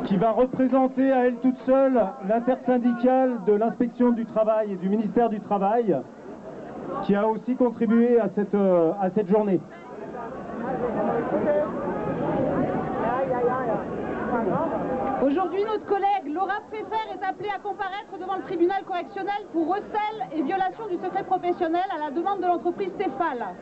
qui va représenter à elle toute seule l'intersyndicale de l'inspection du travail et du ministère du Travail, qui a aussi contribué à cette journée. Aujourd'hui, notre collègue Laura Pfeffer est appelée à comparaître devant le tribunal correctionnel pour recel et violation du secret professionnel à la demande de l'entreprise Tefal.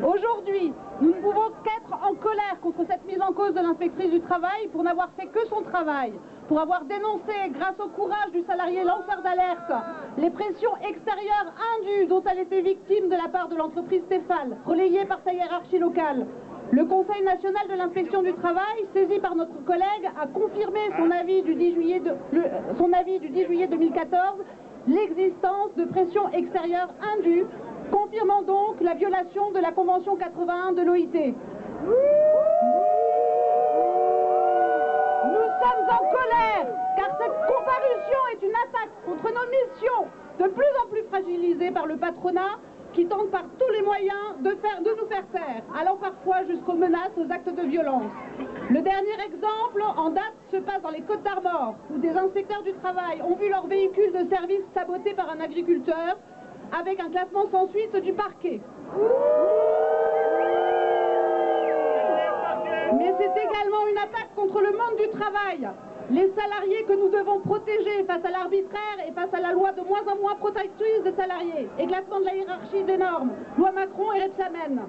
Aujourd'hui, nous ne pouvons qu'être en colère contre cette mise en cause de l'inspectrice du travail pour n'avoir fait que son travail, pour avoir dénoncé, grâce au courage du salarié lanceur d'alerte, les pressions extérieures indues dont elle était victime de la part de l'entreprise Tefal, relayées par sa hiérarchie locale. Le Conseil national de l'inspection du travail, saisi par notre collègue, a confirmé son avis du 10 juillet 2014, l'existence de pressions extérieures indues, confirmant donc la violation de la Convention 81 de l'OIT. Nous sommes en colère, car cette comparution est une attaque contre nos missions, de plus en plus fragilisées par le patronat, qui tente par tous les moyens de nous faire taire, allant parfois jusqu'aux menaces, aux actes de violence. Le dernier exemple en date se passe dans les Côtes-d'Armor, où des inspecteurs du travail ont vu leur véhicule de service saboté par un agriculteur, avec un classement sans suite du parquet. Mais c'est également une attaque contre le monde du travail. Les salariés que nous devons protéger face à l'arbitraire et face à la loi de moins en moins protectrice des salariés, éclatement de la hiérarchie des normes, loi Macron et Rebsamen.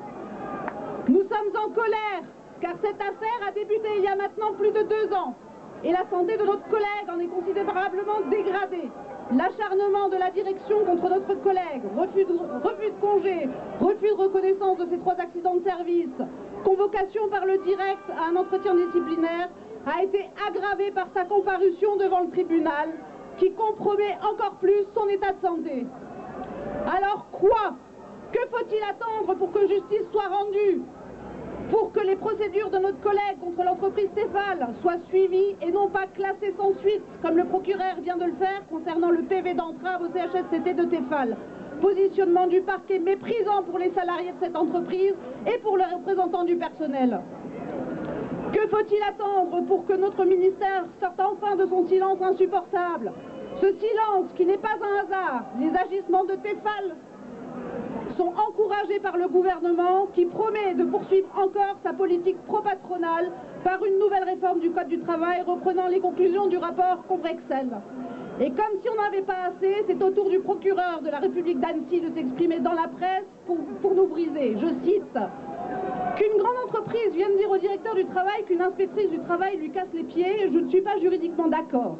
Nous sommes en colère, car cette affaire a débuté il y a maintenant plus de 2 ans, et la santé de notre collègue en est considérablement dégradée. L'acharnement de la direction contre notre collègue, refus de congé, refus de reconnaissance de ces 3 accidents de service, convocation par le direct à un entretien disciplinaire, a été aggravé par sa comparution devant le tribunal, qui compromet encore plus son état de santé. Alors quoi? Que faut-il attendre pour que justice soit rendue? Pour que les procédures de notre collègue contre l'entreprise Tefal soient suivies et non pas classées sans suite, comme le procureur vient de le faire concernant le PV d'entrave au CHSCT de Tefal. Positionnement du parquet méprisant pour les salariés de cette entreprise et pour les représentants du personnel. Que faut-il attendre pour que notre ministère sorte enfin de son silence insupportable? Ce silence qui n'est pas un hasard. Les agissements de Tefal sont encouragés par le gouvernement qui promet de poursuivre encore sa politique pro-patronale par une nouvelle réforme du Code du travail reprenant les conclusions du rapport Combrexel. Et comme si on n'avait pas assez, c'est au tour du procureur de la République d'Annecy de s'exprimer dans la presse pour nous briser. Je cite: qu'une grande entreprise vienne dire au directeur du travail qu'une inspectrice du travail lui casse les pieds, je ne suis pas juridiquement d'accord.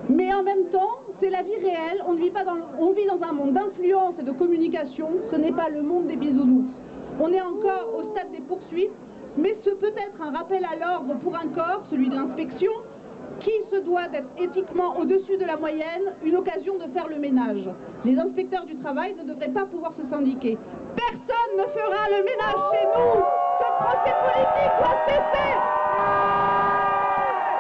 Mais en même temps, c'est la vie réelle, on vit dans un monde d'influence et de communication, ce n'est pas le monde des bisounours. On est encore au stade des poursuites, mais ce peut être un rappel à l'ordre pour un corps, celui de l'inspection, qui se doit d'être éthiquement au-dessus de la moyenne, une occasion de faire le ménage. Les inspecteurs du travail ne devraient pas pouvoir se syndiquer. Personne ne fera le ménage chez nous. Ce procès politique doit cesser.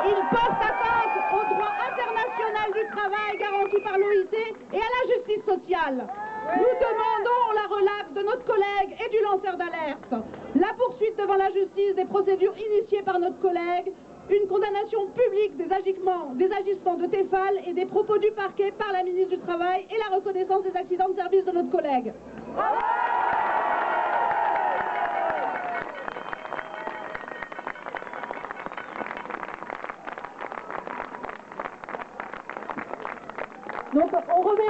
Il porte atteinte au droit international du travail garanti par l'OIT et à la justice sociale. Nous demandons la relaxe de notre collègue et du lanceur d'alerte, la poursuite devant la justice des procédures initiées par notre collègue, une condamnation publique des agissements de Tefal et des propos du parquet par la ministre du Travail et la reconnaissance des accidents de service de notre collègue. Donc on remercie